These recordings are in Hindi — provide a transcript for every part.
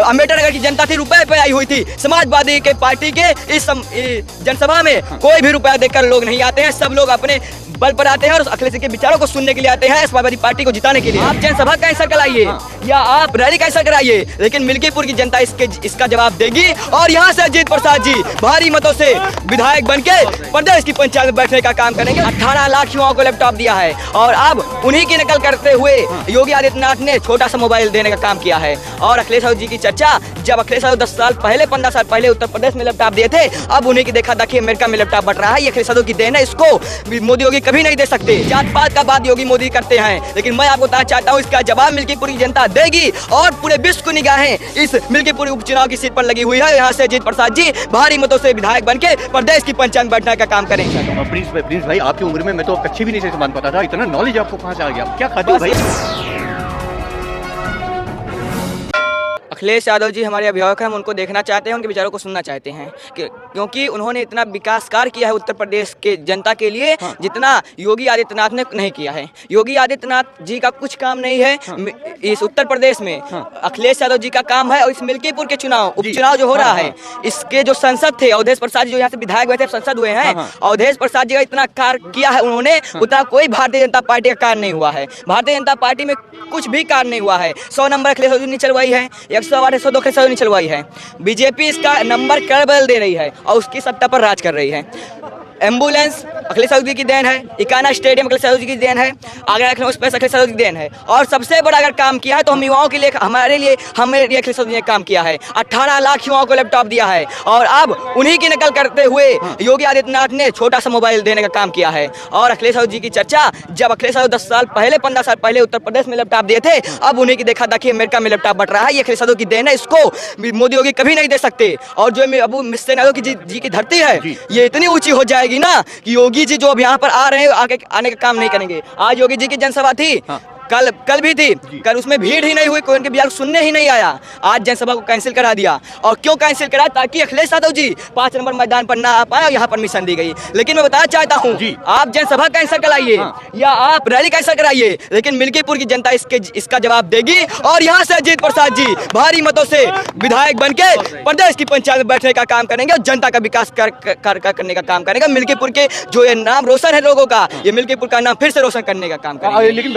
अम्बेडकर नगर की जनता थी रुपए पे आई हुई थी। समाजवादी के पार्टी के इस जनसभा में कोई भी रुपया देकर लोग नहीं आते हैं, सब लोग अपने बल पर आते हैं और अखिलेश के विचारों को सुनने के लिए आते हैं, समाजवादी पार्टी को जिताने के लिए। आप जनसभा कैंसिल कराइए या आप रैली कैंसिल कराइए, लेकिन मिल्कीपुर की जनता इसका जवाब देगी और यहाँ से अजीत प्रसाद जी भारी मतों से विधायक बनके प्रदेश की पंचायत में बैठने का काम करेंगे। 18 लाख युवाओं को लैपटॉप दिया है और अब उन्हीं की नकल करते हुए योगी आदित्यनाथ ने छोटा सा मोबाइल देने का काम किया है। और अखिलेश यादव जी की चर्चा, जब अखिलेश यादव 10 साल पहले 15 साल पहले उत्तर प्रदेश में लैपटॉप दिए थे, अब उन्हीं की देखा देखी अमेरिका में लैपटॉप बट रहा है। ये अखिलेश यादव की देन है, इसको मोदी योगी कभी नहीं दे सकते। जात पात का बात योगी मोदी करते हैं, लेकिन मैं आपको बताना चाहता हूँ इसका जवाब मिल्कीपुर की जनता देगी और पूरे विश्व को निगाहें इस मिल्कीपुर उपचुनाव की सीट पर लगी हुई है। यहाँ से अजीत प्रसाद जी भारी मतों से विधायक बनके प्रदेश की पंचायत में बैठने का काम करेंगे। प्रिंस भाई, आपकी उम्र में मैं तो कच्ची भी नहीं से मान पाता था, इतना नॉलेज आपको कहाँ से आ गया? क्या खाते हो भाई? अखिलेश यादव जी हमारे अभिभावक हैं, हम उनको देखना चाहते हैं, उनके विचारों को सुनना चाहते हैं क्योंकि उन्होंने इतना विकास कार्य किया है उत्तर प्रदेश के जनता के लिए जितना योगी आदित्यनाथ ने नहीं किया है। योगी आदित्यनाथ जी का कुछ काम नहीं है इस उत्तर प्रदेश में, अखिलेश यादव जी का काम है। और इस मिल्कीपुर के उपचुनाव जो हो रहा है, इसके जो सांसद थे अवधेश प्रसाद जी, जो यहाँ से विधायक हुए थे, सांसद हुए हैं, अवधेश प्रसाद जी का इतना कार्य किया है उन्होंने, उतना कोई भारतीय जनता पार्टी का कार्य नहीं हुआ है। भारतीय जनता पार्टी में कुछ भी कार्य नहीं हुआ है। 100 नंबर अखिलेश यादव जी ने चलवाई है, 108 102 अखिलेश यादव ने चलवाई है। बीजेपी इसका नंबर कर बदल दे रही है और उसकी सत्ता पर राज कर रही है। एम्बुलेंस अखिलेश यादव जी की देन है, इकाना स्टेडियम अखिलेश यादव जी की देन है, आगरा लखनऊ स्पेस अखिलेश यादव जी की देन है। और सबसे बड़ा अगर काम किया है तो हम युवाओं के लिए, हमारे लिए अखिलेश यादव जी ने काम किया है। 18 लाख युवाओं को लैपटॉप दिया है और अब उन्हीं की नकल करते हुए योगी आदित्यनाथ ने छोटा सा मोबाइल देने का काम किया है। और अखिलेश यादव जी की चर्चा, जब अखिलेश यादव 10 साल पहले 15 साल पहले उत्तर प्रदेश में लैपटॉप दिए थे, अब उन्हीं की देखा देखी अमेरिका में लैपटॉप बट रहा है। ये अखिलेश यादव की देन है, इसको मोदी योगी कभी नहीं दे सकते। और जो अबू मिस्टर यादव जी की धरती है, ये इतनी ऊंची हो जाएगी ना कि योगी जी जो अब यहाँ पर आ रहे हैं आने का काम नहीं करेंगे। आज योगी जी की जनसभा थी, कल भी थी, कल उसमें भीड़ ही नहीं हुई, कोई उनके विचार सुनने ही नहीं आया। आज जनसभा को कैंसिल करा दिया। और क्यों कैंसिल करा? ताकि अखिलेश यादव जी 5 नंबर मैदान पर ना आ पाए और यहाँ परमिशन दी गई। लेकिन मैं बताना चाहता हूँ, आप जनसभा कैंसिल कराइए या आप रैली कैंसिल कराइए, लेकिन मिल्कीपुर की जनता इसका जवाब देगी और यहाँ से अजीत प्रसाद जी भारी मतों से विधायक बनके प्रदेश की पंचायत में बैठने का काम करेंगे और जनता का विकास करने का काम करेंगे। मिल्कीपुर के जो ये नाम रोशन है लोगों का, ये मिल्कीपुर का नाम फिर से रोशन करने का काम करेंगे। लेकिन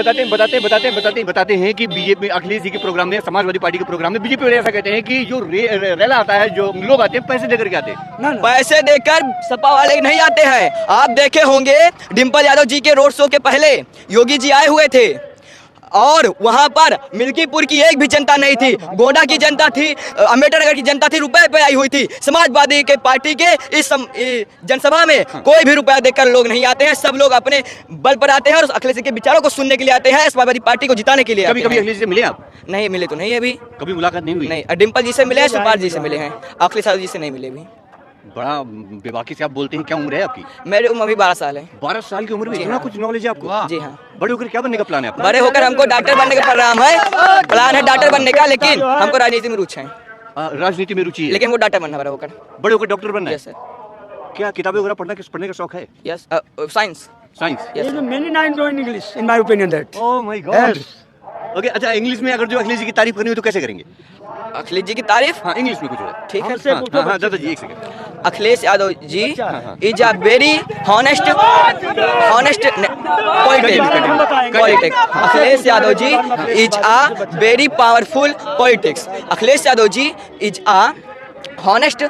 बताते हैं कि बीजेपी अखिलेश जी के प्रोग्राम में, समाजवादी पार्टी के प्रोग्राम में बीजेपी वाले ऐसा कहते हैं कि जो रैला आता है, जो लोग आते हैं पैसे देकर के आते हैं। पैसे देकर सपा वाले नहीं आते हैं। आप देखे होंगे डिम्पल यादव जी के रोड शो के पहले योगी जी आए हुए थे और वहां पर मिल्कीपुर की एक भी जनता नहीं थी, गोंडा की जनता थी, अम्बेडकर नगर की जनता थी रुपए पे आई हुई थी। समाजवादी के पार्टी के इस जनसभा में कोई भी रुपया देकर लोग नहीं आते हैं, सब लोग अपने बल पर आते हैं और अखिलेश के विचारों को सुनने के लिए आते हैं, समाजवादी पार्टी को जिताने के लिए। कभी अखिलेश से मिले आप? नहीं मिले तो नहीं, अभी कभी मुलाकात नहीं हुई? नहीं, डिम्पल जी से मिले हैं, सुपार जी से मिले हैं, अखिलेश यादव जी से नहीं मिले अभी। बड़ा बेबाकी से आप बोलते हैं। क्या उम्र है आपकी? मेरी उम्र अभी 12 साल है। 12 साल की उम्र में इतना कुछ नॉलेज है आपको? जी हाँ। बड़े होकर क्या बनने का प्लान है आपका? बड़े होकर हमको डॉक्टर बनने का प्लान है डॉक्टर बनने का, लेकिन हमको राजनीति में रुचि है। राजनीति में रुचि है, लेकिन वो डॉक्टर बनना बड़ा होकर। बड़े होकर डॉक्टर बनना है? Yes sir. क्या किताबें वगैरह पढ़ने का शौक है? Yes, science. Science. Many lines go in English, in my opinion that. Oh my God. Okay, अच्छा इंग्लिश में अगर जो अखिलेश जी की तारीफ करनी हो तो कैसे करेंगे? अखिलेश जी की तारीफ? हाँ, इंग्लिश में कुछ हो। ठीक है, हाँ दादाजी एक second. Akhilesh Yadav ji is a very honest politics. Akhilesh Yadav ji is a very powerful politics. Akhilesh Yadav ji is a honest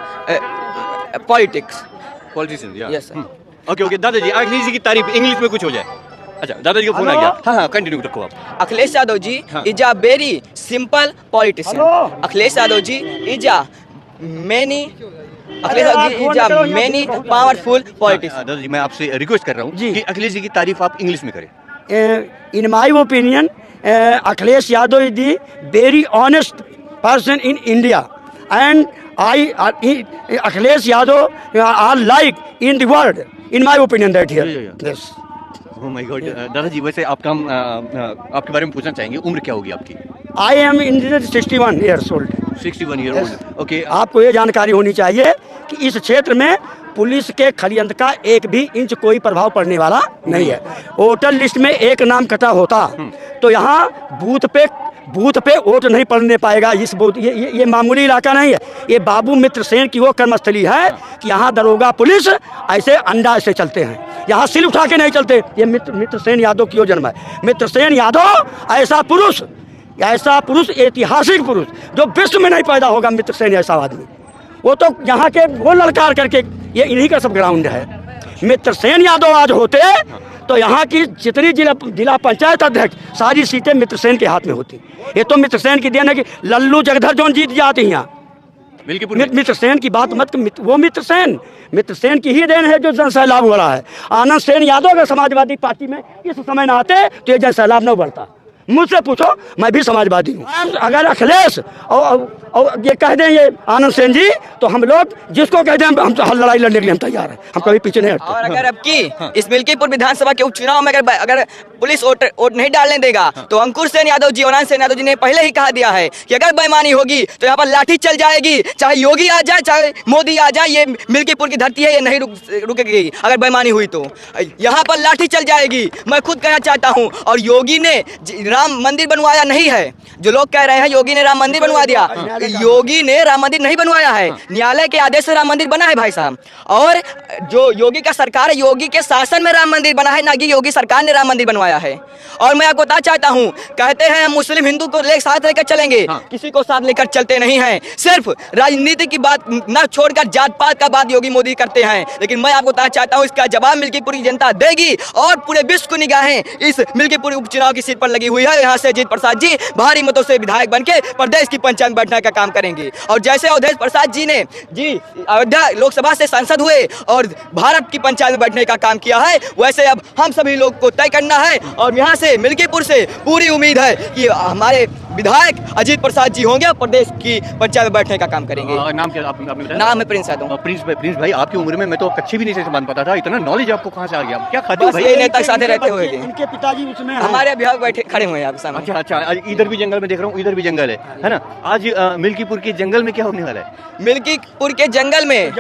politician. Yes sir. Okay दादाजी, अखिलेश जी की तारीफ इंग्लिश में कुछ हो जाए। अच्छा, दादाजी का फोन आ गया। हाँ, कंटिन्यू रखो आप। Akhilesh Yadav ji is a very simple politician. Akhilesh Yadav ji is a many powerful politician. दादाजी मैं आपसे रिक्वेस्ट कर रहा हूँ कि अखिलेश जी की तारीफ आप इंग्लिश में करें। In my opinion, Akhilesh Yadav is the very honest person in India, and Akhilesh Yadav are like in the world. In my opinion, that here. Yes. Oh my God, दादाजी वैसे आपके बारे में पूछना चाहेंगे, उम्र क्या होगी आपकी? I am in 61 years old. 61 years old. Okay. आपको ये जानकारी होनी चाहिए कि इस क्षेत्र में पुलिस के षड्यंत्र का एक भी इंच कोई प्रभाव पड़ने वाला नहीं है। वोटर लिस्ट में एक नाम कटा होता तो यहाँ बूथ पे बूथ पे वोट नहीं पड़ने पाएगा। इस बूथ ये मामूली इलाका नहीं है, ये बाबू मित्र सेन की वो कर्मस्थली है कि यहाँ दरोगा पुलिस ऐसे अंडा ऐसे चलते हैं, यहाँ सिर उठा के नहीं चलते। ये मित्र सेन यादव की जन्म है। मित्र सेन यादव ऐसा पुरुष, ऐतिहासिक पुरुष जो विश्व में नहीं पैदा होगा। मित्र सेन ऐसा आदमी, वो तो यहाँ के वो ललकार करके, ये इन्हीं का सब ग्राउंड है। मित्र सेन यादव आज होते तो यहाँ की जितनी जिला पंचायत अध्यक्ष सारी सीटें मित्र सेन के हाथ में होती। ये तो मित्र सेन की देन है कि लल्लू जगधर जौन जीत जाती यहाँ। मित्र सेन की बात मत, वो मित्र सेन की ही देन है जो जन सैलाब हो रहा है। आनंद सेन यादव अगर समाजवादी पार्टी में इस समय ना आते तो ये जन सैलाब न बढ़ता। मुझसे पूछो, मैं भी समाजवादी हूँ। अगर अखिलेश और ये कह दें ये आनंद सेन जी, तो हम लोग जिसको कह दें हम तो हर लड़ाई लड़ने के लिए हम तैयार हैं, हम कभी पीछे नहीं हटते। और अगर अब की इस मिल्कीपुर विधानसभा के उपचुनाव में अगर पुलिस वोट नहीं डालने देगा तो अंकुर सेन यादव जी और आनंद सेन यादव जी ने पहले ही कहा दिया है कि अगर बेईमानी होगी तो यहाँ पर लाठी चल जाएगी, चाहे योगी आ जाए चाहे मोदी आ जाए। ये मिल्कीपुर की धरती है, ये नहीं रुकेगी। अगर बेईमानी हुई तो यहाँ पर लाठी चल जाएगी। मैं खुद कहना चाहता हूँ। और योगी ने राम मंदिर बनवाया नहीं है। जो लोग कह रहे हैं योगी ने राम मंदिर बनवा दिया, योगी ने राम मंदिर नहीं बनवाया है। न्यायालय के आदेश से राम मंदिर बना है भाई साहब। और जो योगी का सरकार है, योगी के शासन में राम मंदिर बना है, ना कि योगी सरकार ने राम मंदिर बनवाया है। और मैं आपको बताना चाहता हूँ, कहते हैं हम मुस्लिम हिंदू को साथ लेकर चलेंगे, किसी को साथ लेकर चलते नहीं हैं। सिर्फ राजनीति की बात न छोड़कर जात पात का बात योगी मोदी करते हैं। लेकिन मैं आपको बताना चाहता हूँ, इसका जवाब मिल्कीपुर की जनता देगी। और पूरे विश्व को निगाहें इस मिल्कीपुर उपचुनाव की सीट पर लगी हुई है। यहाँ से अजीत प्रसाद जी भारी मतों से विधायक बनके प्रदेश की पंचायत में बैठने का काम करेंगे। और जैसे अवधेश प्रसाद जी ने अयोध्या लोकसभा से सांसद हुए और भारत की पंचायत में बैठने का काम किया है, वैसे अब हम सभी लोग को तय करना है। और यहाँ से मिल्कीपुर से पूरी उम्मीद है कि हमारे विधायक अजीत प्रसाद जी होंगे और प्रदेश की पंचायत में बैठने का काम करेंगे। नाम क्या आपने बताया? नाम है प्रिंस यादव। प्रिंस भाई, आपकी उम्र में मैं तो कच्ची भी नहीं से मान पाता था, इतना नॉलेज आपको कहाँ से आ गया? क्या खाते हो बस भाई? ये नेता साथ रहते हुए इनके पिताजी उसमें हमारे अभिभावक बैठे खड़े हुए हैं आप सामने। अच्छा, इधर भी जंगल में देख रहा हूँ, इधर भी जंगल है ना? आज मिल्कीपुर के जंगल में क्या होने वाला है? मिल्कीपुर के जंगल में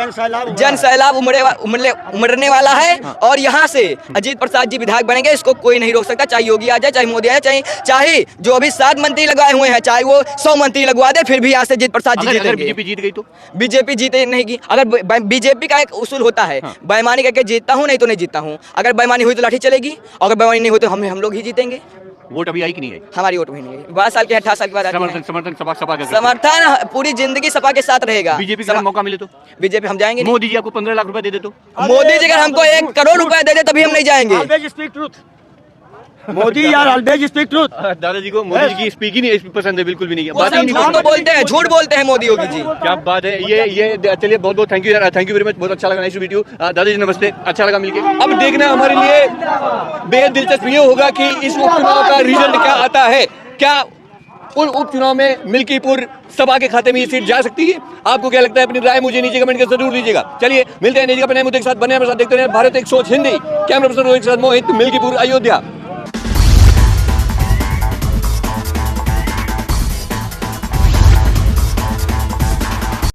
जन सैलाब उमड़ने वाला है। और यहाँ से अजीत प्रसाद जी विधायक बनेंगे, इसको कोई नहीं रोक सकता। चाहे योगी आ जाए, चाहे मोदी आ जाए, चाहे जो अभी 7 मंत्री लगाए हुए हैं, चाहे वो 100 मंत्री लगवा दे, फिर भी यहाँ से अजीत प्रसाद जी जीतेंगे। बीजेपी जीत गई तो? बीजेपी जीते नहीं की। अगर बीजेपी का एक उसूल होता है, बेईमानी करके जीतता हूँ, नहीं तो नहीं जीतता हूँ। अगर बेईमानी हुई तो लाठी चलेगी, अगर बेईमानी नहीं हुई तो हम लोग ही जीतेंगे। वोट अभी आई कि नहीं आई? हमारी वोट भी नहीं है। 12 साल के 18 साल के बाद समर्थन पूरी जिंदगी सपा के साथ रहेगा। बीजेपी का मौका मिले तो? बीजेपी हम जाएंगे। मोदी जी आपको 15 लाख रुपए दे दे तो? मोदी जी अगर हमको 1 करोड़ रुपए दे दे तभी हम नहीं जाएंगे। मोदी यार ऑलवेज स्पीक ट्रूथ। दादाजी को मोदी जी की स्पीक ही नहीं पसंद है, बिल्कुल भी नहीं। बात ही नहीं बोलते हैं, झूठ बोलते हैं मोदी योगी जी। क्या बात है। ये चलिए, बहुत बहुत थैंक यू यार, थैंक यू वेरी मच, बहुत अच्छा लगा। Nice to meet you. दादाजी नमस्ते, अच्छा लगा मिलके। अब देखना हमारे लिए बेहद दिलचस्प ये होगा कि इस उपचुनाव का रिजल्ट क्या आता है। क्या उपचुनाव में मिल्कीपुर सभा के खाते में ये सीट जा सकती है? आपको क्या लगता है? अपनी राय मुझे नीचे कमेंट कर जरूर दीजिएगा। चलिए मिलते हैं नई जगह पर नए मुद्दे के साथ। बने हमारे साथ, देखते रहे भारत एक सोच हिंदी। कैमरा पर्सन रोहित के साथ मोहित, मिल्कीपुर अयोध्या।